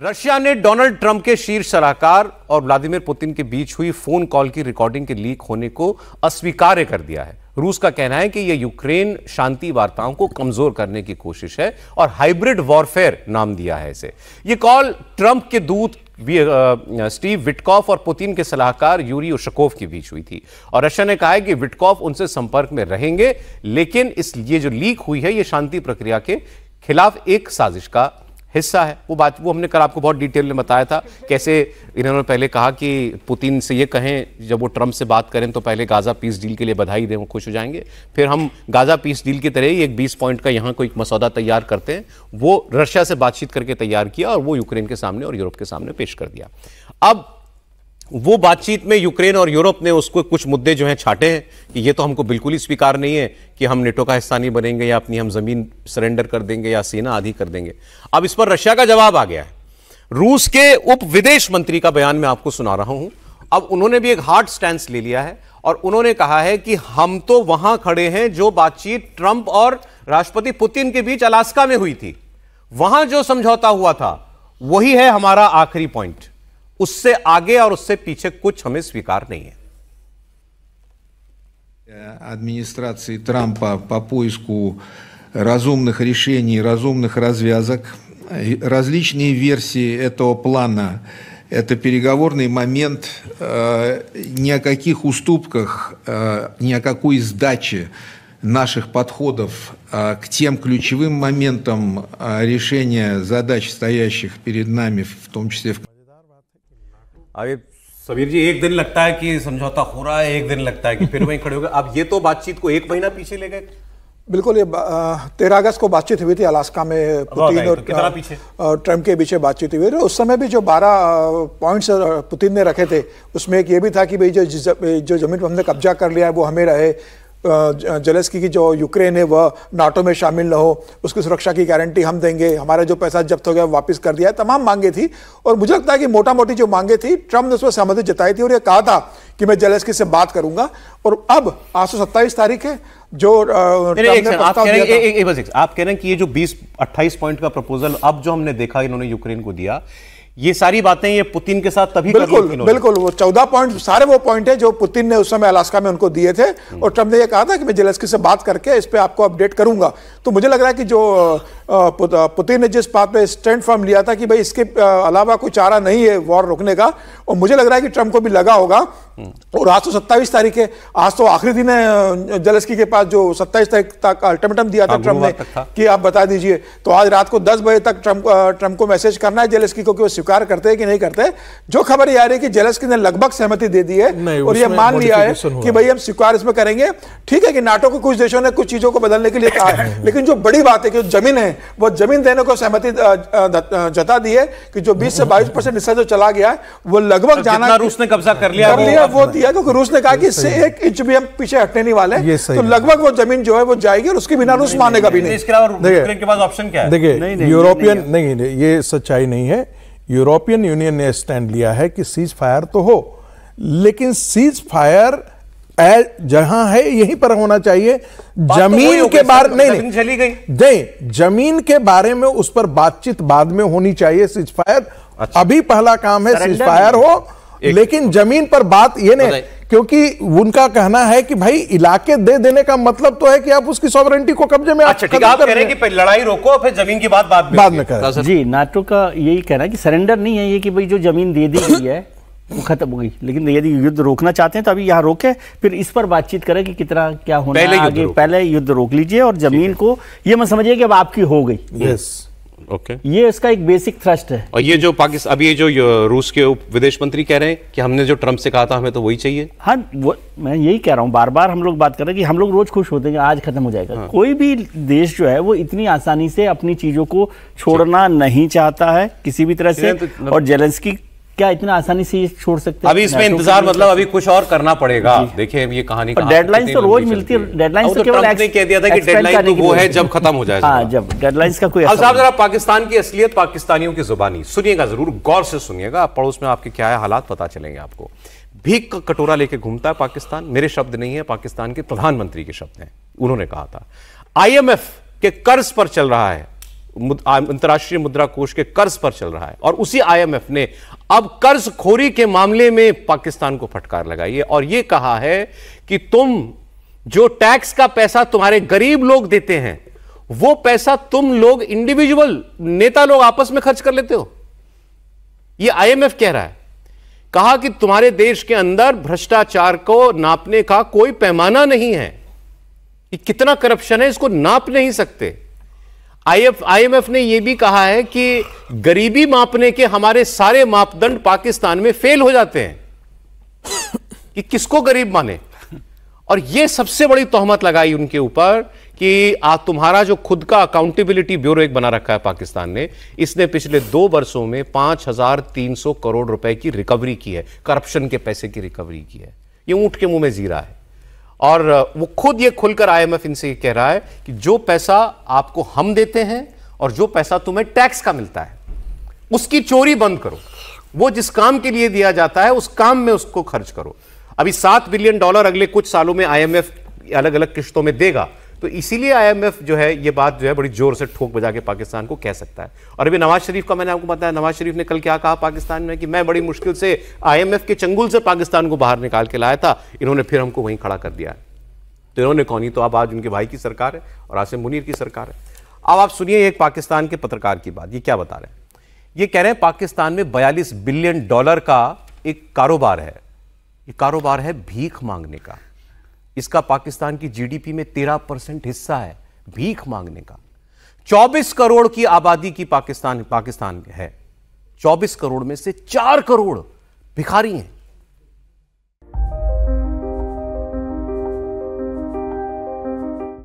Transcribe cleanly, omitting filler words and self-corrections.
Russia ने Donald Trump के शीर्ष सलाहकार और व्लादिमीर पुतिन के बीच हुई फोन कॉल की रिकॉर्डिंग के लीक होने को अस्वीकार्य कर दिया है। रूस का कहना है कि यह यूक्रेन शांति वार्ताओं को कमजोर करने की कोशिश है और हाइब्रिड वॉरफेयर नाम दिया है इसे। यह कॉल ट्रंप के दूत स्टीव विटकॉफ और पुतिन के सलाहकार यूरी उशकोव के बीच हुई थी और रशिया ने कहा है कि विटकॉफ उनसे संपर्क में रहेंगे, लेकिन ये जो लीक हुई है ये शांति प्रक्रिया के खिलाफ एक साजिश का हिस्सा है। वो हमने कल आपको बहुत डिटेल में बताया था कैसे इन्होंने पहले कहा कि पुतिन से ये कहें जब वो ट्रंप से बात करें तो पहले गाजा पीस डील के लिए बधाई दें, वो खुश हो जाएंगे। फिर हम गाजा पीस डील की तरह ही एक 20 पॉइंट का यहाँ कोई मसौदा तैयार करते हैं, वो रशिया से बातचीत करके तैयार किया और वो यूक्रेन के सामने और यूरोप के सामने पेश कर दिया। अब वो बातचीत में यूक्रेन और यूरोप ने उसको कुछ मुद्दे जो हैं छाटे हैं कि ये तो हमको बिल्कुल ही स्वीकार नहीं है कि हम नेटो का हिस्सा नहीं बनेंगे या अपनी हम जमीन सरेंडर कर देंगे या सेना आदि कर देंगे। अब इस पर रशिया का जवाब आ गया है। रूस के उप विदेश मंत्री का बयान मैं आपको सुना रहा हूं। अब उन्होंने भी एक हार्ड स्टैंस ले लिया है और उन्होंने कहा है कि हम तो वहां खड़े हैं जो बातचीत ट्रंप और राष्ट्रपति पुतिन के बीच अलास्का में हुई थी, वहां जो समझौता हुआ था वही है हमारा आखिरी पॉइंट, उससे आगे और उससे पीछे कुछ हमें स्वीकार नहीं है। Администрации Трампа по поиску разумных решений, разумных развязок. Различные версии этого плана. Это переговорный момент, ни о каких уступках, ни о какой сдаче наших подходов к тем ключевым моментам решения задач, стоящих перед нами, в том числе в अरे सबीर जी, एक दिन लगता है कि समझौता हो रहा है, एक दिन लगता है कि फिर वहीं खड़े हो गए। अब ये तो बातचीत को एक महीना पीछे ले गए। बिल्कुल, ये 13 अगस्त को बातचीत हुई थी अलास्का में, पुतिन और ट्रंप के बीच बातचीत हुई। उस समय भी जो 12 पॉइंट्स पुतिन ने रखे थे उसमें एक ये भी था कि भाई जो जमीन पर हमने कब्जा कर लिया है वो हमें रहे, जेलेंस्की की जो यूक्रेन है वह नाटो में शामिल न हो, उसकी सुरक्षा की गारंटी हम देंगे, हमारा जो पैसा जब्त हो गया वापस कर दिया है, तमाम मांगे थी। और मुझे लगता है कि मोटा मोटी जो मांगे थी ट्रंप ने उसमें सहमति जताई थी और ये कहा था कि मैं जेलेंस्की से बात करूंगा। और अब आज तो 27 तारीख है, जो आप कह रहे हैं कि ये जो 20-28 पॉइंट का प्रपोजल अब जो हमने देखा इन्होंने यूक्रेन को दिया, ये सारी बातें ये पुतिन के साथ तभी बिल्कुल वो 14 पॉइंट सारे वो पॉइंट है जो पुतिन ने उस समय अलास्का में उनको दिए थे और ट्रंप ने ये कहा था कि मैं जेलेंस्की से बात करके इस पे आपको अपडेट करूंगा। तो मुझे लग रहा है कि जो पुतिन ने जिस बात पे स्टैंड फर्म लिया था कि भाई इसके अलावा कोई चारा नहीं है वॉर रोकने का, और मुझे लग रहा है कि ट्रंप को भी लगा होगा। और आज तो 27 तारीख है, आज तो आखिरी दिन है जेलेंस्की के पास, जो 27 तारीख तक अल्टीमेटम दिया था ट्रंप ने कि आप बता दीजिए। तो आज रात को 10 बजे तक ट्रंप को मैसेज करना है जेलेंस्की को कि वो स्वीकार करते हैं कि नहीं करते। जो खबर ये आ रही है कि जेलेंस्की ने लगभग सहमति दे दी है और ये मान लिया है कि भाई हम स्वीकार इसमें करेंगे। ठीक है कि नाटो के कुछ देशों ने कुछ चीजों को बदलने के लिए कहा है, लेकिन जो बड़ी बात है कि जमीन है वो जमीन देने को सहमति जता दी है कि जो 20 से 22% हिस्सा जो चला गया है वो लगभग जाना, रूस ने कब्जा कर लिया वो दिया, क्योंकि रूस ने कहा कि इससे 1 इंच भी हम पीछे हटने नहीं वाले। तो लगभग वो जमीन जो है वो जाएगी और उसके बिना रूस मानेगा भी नहीं। इसके अलावा यूक्रेन के पास ऑप्शन क्या है? देखिए, यूरोपियन नहीं, ये सच्चाई नहीं है। यूरोपियन यूनियन ने स्टैंड लिया है कि सीज फायर तो हो, लेकिन सीज फायर जहां है यहीं पर होना चाहिए। जमीन के बारे नहीं चली गई, नहीं, जमीन के बारे में उस पर बातचीत बाद में होनी चाहिए। सीज फायर अभी पहला काम है, सीज फायर हो, लेकिन जमीन पर बात ये नहीं, क्योंकि उनका कहना है कि भाई इलाके दे देने का मतलब तो है कि आप उसकी सॉवरेंटी को कब्जे में। अच्छा ठीक है, आप कह रहे हैं कि लड़ाई रोको फिर जमीन की बात बाद में करें। जी, नाटो का यही कहना है कि सरेंडर नहीं है ये कि भाई जो जमीन दे दी गई है वो खत्म हो गई, लेकिन यदि युद्ध रोकना चाहते हैं तो अभी यहाँ रोके, फिर इस पर बातचीत करें कि कितना क्या होना है आगे। पहले युद्ध रोक लीजिए और जमीन को ये मत समझिए कि अब आपकी हो गई। यस, ओके, ये इसका एक बेसिक थ्रस्ट है। और ये जो पाकिस्तान अभी ये जो रूस के उप विदेश मंत्री कह रहे हैं कि हमने जो ट्रंप से कहा था हमें तो वही चाहिए। हाँ, वो मैं यही कह रहा हूँ, बार बार हम लोग बात कर रहे हैं कि हम लोग रोज खुश होते हैं आज खत्म हो जाएगा। कोई भी देश जो है वो इतनी आसानी से अपनी चीजों को छोड़ना नहीं चाहता है किसी भी तरह से, और जेलेंस्की क्या इतना आसानी से छोड़ सकते हैं? अभी इसमें इंतजार मतलब अभी कुछ और करना पड़ेगा। देखिए ये कहानी डेडलाइन तो रोज मिलती है, डेडलाइन तो केवल ने कह दिया था कि डेडलाइन तो वो है जब खत्म हो जाएगा। हाँ, जब डेडलाइंस का कोई। अब साहब जरा पाकिस्तान की असलियत पाकिस्तानियों की जुबानी सुनिएगा, जरूर गौर से सुनिएगा। पड़ोस में आपके क्या है हालात पता चलेंगे आपको। भीख का कटोरा लेके घूमता है पाकिस्तान, मेरे शब्द नहीं है, पाकिस्तान के प्रधानमंत्री के शब्द हैं। उन्होंने कहा था IMF के कर्ज पर चल रहा है अंतर्राष्ट्रीय मुद्रा कोष के कर्ज पर चल रहा है। और उसी आईएमएफ ने अब कर्जखोरी के मामले में पाकिस्तान को फटकार लगाई है और यह कहा है कि तुम जो टैक्स का पैसा तुम्हारे गरीब लोग देते हैं वो पैसा तुम लोग इंडिविजुअल नेता लोग आपस में खर्च कर लेते हो। यह आईएमएफ कह रहा है। कहा कि तुम्हारे देश के अंदर भ्रष्टाचार को नापने का कोई पैमाना नहीं है, कि कितना करप्शन है इसको नाप नहीं सकते। आईएमएफ ने यह भी कहा है कि गरीबी मापने के हमारे सारे मापदंड पाकिस्तान में फेल हो जाते हैं कि किसको गरीब माने। और यह सबसे बड़ी तोहमत लगाई उनके ऊपर कि तुम्हारा जो खुद का अकाउंटेबिलिटी ब्यूरो एक बना रखा है पाकिस्तान ने, इसने पिछले 2 वर्षों में 5300 करोड़ रुपए की रिकवरी की है, करप्शन के पैसे की रिकवरी की है। यह ऊंट के मुंह में जीरा है। और वो खुद ये खुलकर आईएमएफ इनसे कह रहा है कि जो पैसा आपको हम देते हैं और जो पैसा तुम्हें टैक्स का मिलता है उसकी चोरी बंद करो, वो जिस काम के लिए दिया जाता है उस काम में उसको खर्च करो। अभी $7 बिलियन अगले कुछ सालों में आईएमएफ अलग अलग किश्तों में देगा, तो इसीलिए आईएमएफ जो है ये बात जो है बड़ी जोर से ठोक बजा के पाकिस्तान को कह सकता है। और अभी नवाज शरीफ का मैंने आपको बताया, नवाज शरीफ ने कल क्या कहा पाकिस्तान में कि मैं बड़ी मुश्किल से आईएमएफ के चंगुल से पाकिस्तान को बाहर निकाल के लाया था, इन्होंने फिर हमको वहीं खड़ा कर दिया है। तो इन्होंने कौन ही, तो अब आज उनके भाई की सरकार है और आसिम मुनीर की सरकार है। अब आप सुनिए एक पाकिस्तान के पत्रकार की बात, ये क्या बता रहे हैं। ये कह रहे हैं पाकिस्तान में $42 बिलियन का एक कारोबार है। ये कारोबार है भीख मांगने का। इसका पाकिस्तान की जीडीपी में 13% हिस्सा है भीख मांगने का। 24 करोड़ की आबादी की पाकिस्तान है। 24 करोड़ में से 4 करोड़ भिखारी हैं।